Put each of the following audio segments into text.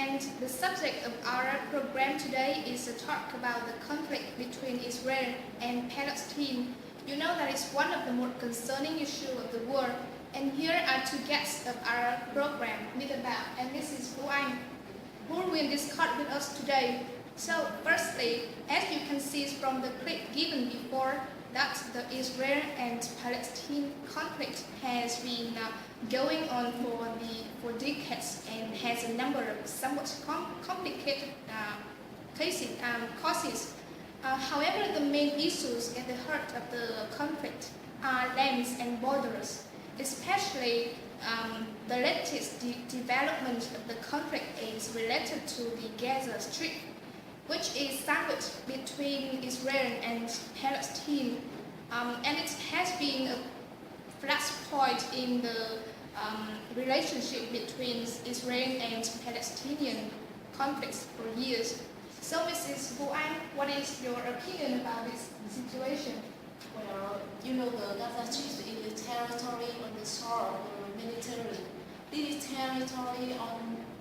And the subject of our program today is to talk about the conflict between Israel and Palestine. You know that is one of the most concerning issues of the world. And here are two guests of our program, Mr. Bao and Mrs. Hu Anh, who will discuss with us today. So firstly, as you can see from the clip given before, that the Israel and Palestine conflict has been going on for decades and has a number of somewhat complicated causes. However, the main issues at the heart of the conflict are lands and borders, especially the latest development of the conflict is related to the Gaza Strip, which is sandwiched between Israel and Palestine, and it has been a flashpoint in the relationship between Israel and Palestinian conflicts for years. So, Mrs. Hu Anh, what is your opinion about this situation? Well, you know the Gaza Strip is the territory on the shore of the Mediterranean. This territory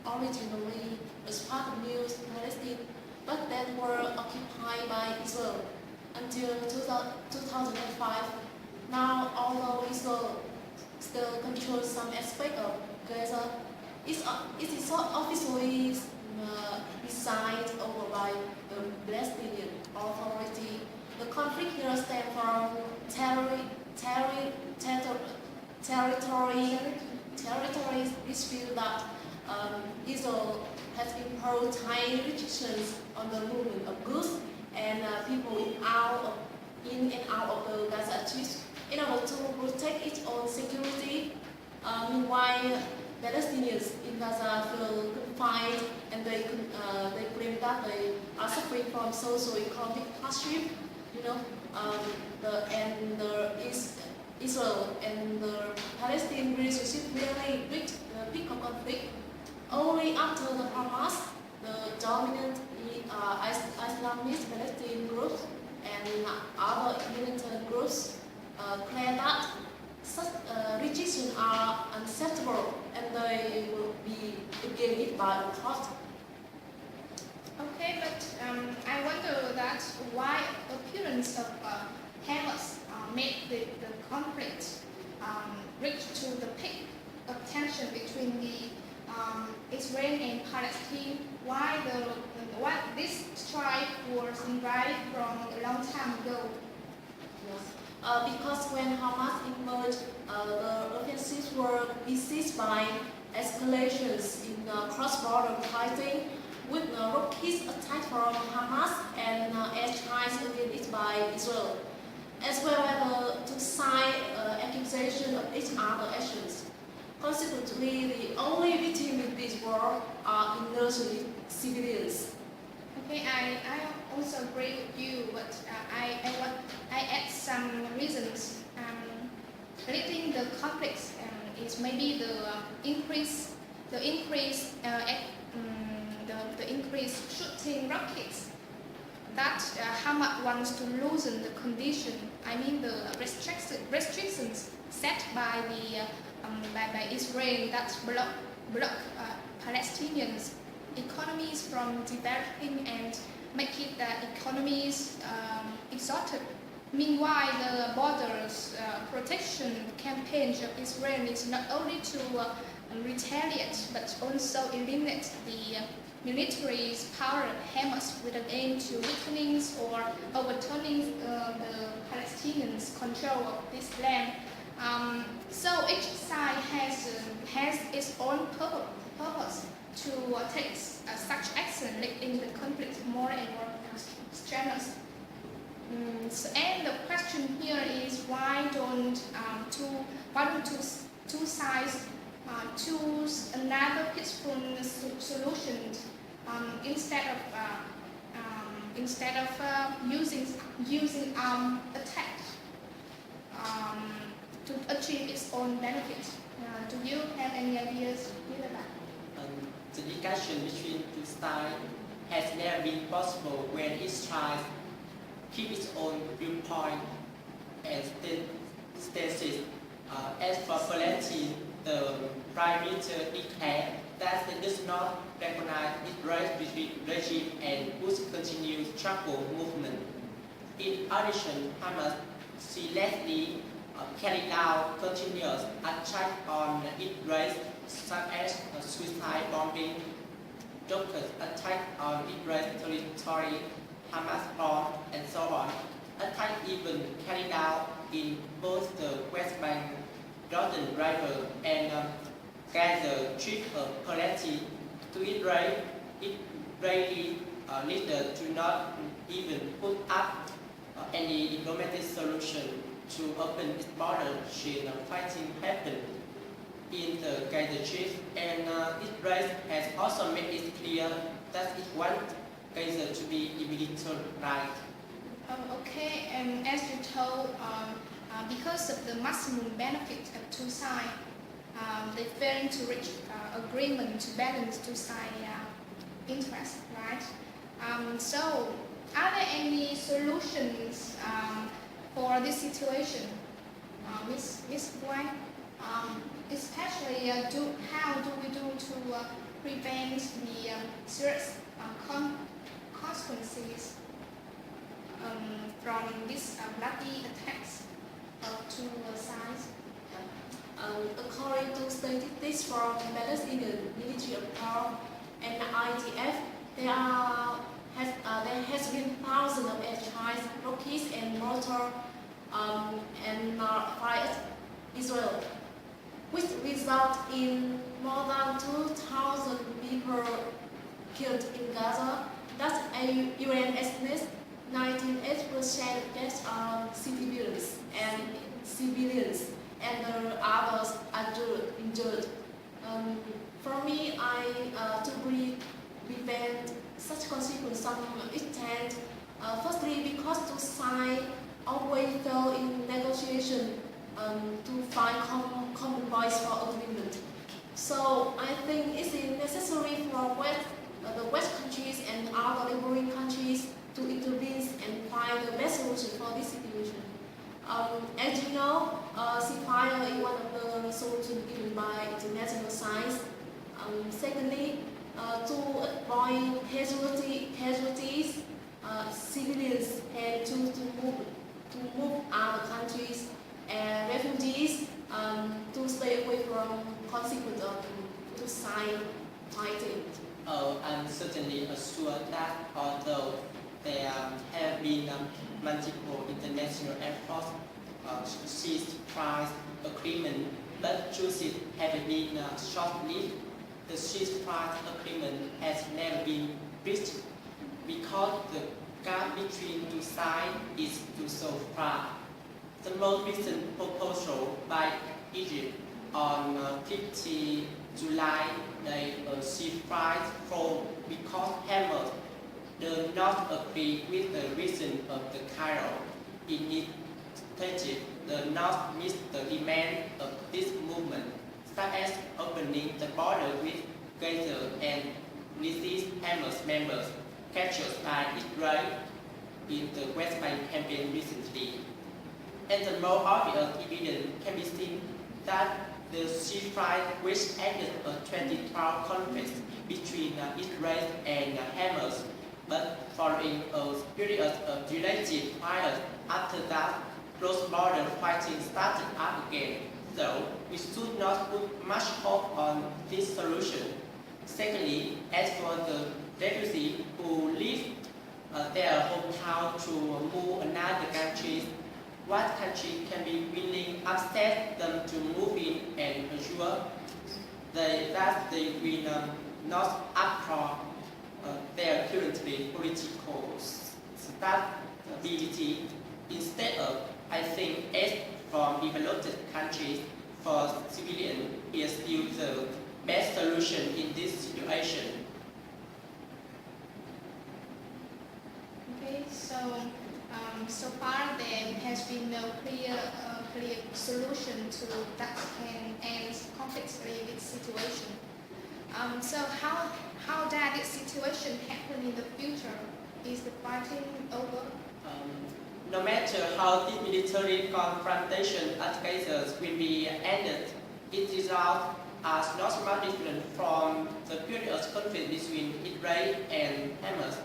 originally was part of New Palestine, but then were occupied by Israel until 2005. Now, although Israel still controls some aspect of Gaza, it is officially decided over by the Palestinian Authority. The conflict here stems from territory dispute that Israel has imposed high restrictions on the movement of goods and people in and out of the Gaza Strip in order to protect its own security. Meanwhile, Palestinians in Gaza feel confined and they claim that they are suffering from socio-economic hardship. You know, Israel and the Palestinian relationship really reached the peak of conflict only after the Hamas, the dominant Islamist Palestinian groups, and other militant groups claim that such restrictions are unacceptable and they will be against by the court. Okay, but I wonder that why appearance of Hamas made the conflict reach to the peak of tension between the Israel and Palestine. Why this strife was invited from a long time ago? Yes. Because when Hamas emerged, the offensives were beset by escalations in cross-border fighting, with rocket attacks from Hamas and airstrikes against it by Israel, as well as two side accusation of each other actions. Consequently, the only victims in this war are innocent civilians. Okay, I also agree with you, but I add some reasons. Leading the conflicts is maybe the increase shooting rockets that Hamas wants to loosen the condition. I mean the restrictions set by Israel that block Palestinians' economies from developing and make it economies exhausted. Meanwhile, the borders protection campaign of Israel is not only to retaliate but also eliminate the military's power of Hamas with an aim to weakening or overturning the Palestinians' control of this land. So each side has its own purpose to take such action, making the conflict more and more strenuous. And the question here is why don't two sides choose another peaceful solution instead of using attack to achieve its own benefit. Do you have any ideas about that? The discussion between two sides has never been possible when each side keeps its own viewpoint and stances. As for Palestine, the Prime Minister declared that it does not recognize Israel's regime and would continue struggle movement. In addition, Hamas seriously carried out continuous attacks on Israel, such as suicide bombing, rocket attacks on Israel's territory, Hamas bomb, and so on. Attacks even carried out in both the West Bank, Jordan River, and Gaza Strip of Palestine. To Israel, Israeli leaders do not even put up any diplomatic solution to open its border should fighting happen in the Gaza Strip, and Israel has also made it clear that it wants Gaza to be demilitarized. Okay, and as you told, because of the maximum benefit of two sides, they failing to reach agreement to balance two sides' interests, right? So, are there any solutions for this situation, Miss Wang? Especially, how do we do to prevent the serious consequences from these bloody attacks of two sides? According to statistics from Palestinian military power and IDF, there has been thousands of airstrikes, rockets, and mortar fired Israel, which result in more than 2,000 people killed in Gaza. That's a UN estimate. 98% deaths are civilians, and the others are injured. For me, to prevent such consequences some extent. Firstly, because two sides always fail in negotiation to find common voice for agreement. So I think it's necessary for the West countries and other neighboring countries to intervene and find the best solution for this situation. As you know, ceasefire is one of the solutions given by international science. Secondly, to avoid casualties, civilians had to move other countries and refugees to stay away from consequences of two sides fighting. I'm certainly assured that although there have been multiple international efforts to ceasefire agreement, but choices have been short-lived. The ceasefire agreement has never been reached because the gap between two sides is so far. The most recent proposal by Egypt on 15 July, they ceasefire fall because Hamas does not agree with the reason of the Cairo initiative, does not meet the demand of this movement, such as opening the border with Gaza and release Hamas members captured by Israel in the West Bank campaign recently. And the more obvious evidence can be seen that the ceasefire, which ended a 2012 conflict between Israel and Hamas, but following a period of relative quiet after that, cross-border fighting started up again. So we should not put much hope on this solution. Secondly, as for the refugees who leave their hometown to move another country, what country can be willing to accept them to move in and ensure that they will not uphold their currently political stability? Instead of, I think, aid from developed countries for civilians is still the best solution in this situation. Okay, so far there has been no clear solution to that can end conflict-related situation. So how does this situation happen in the future? Is the fighting over? No matter how the military confrontation at Gaza will be ended, it results are not much different from the previous conflict between Israel and Hamas.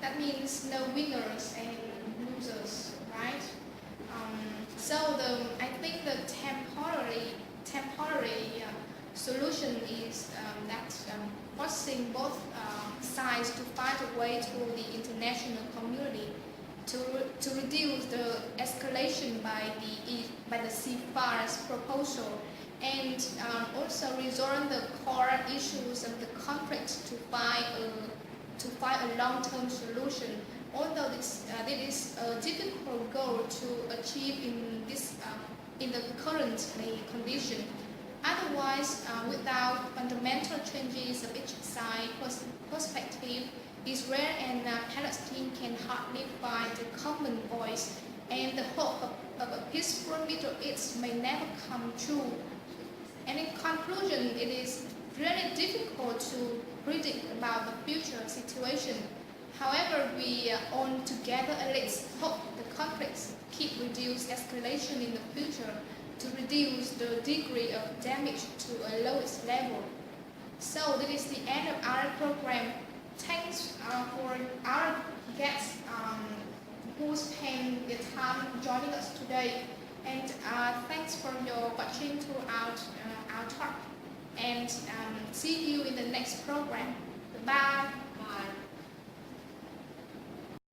That means no winners and losers, right? I think the temporary solution is that forcing both sides to find a way through the international community to reduce the escalation by the ceasefire proposal, and also resolve the core issues of the conflict to find a long-term solution. Although this is a difficult goal to achieve in the current condition. Otherwise, without fundamental changes of each side perspective, Israel and Palestine can hardly find a common voice, and the hope of a peaceful Middle East may never come true. And in conclusion, it is really difficult to predict about the future situation. However, we all together at least hope the conflicts keep reduced escalation in the future to reduce the degree of damage to a lowest level. So this is the end of our program. Thanks for our guests who spent their time joining us today, and thanks for your watching throughout our talk. And see you in the next program.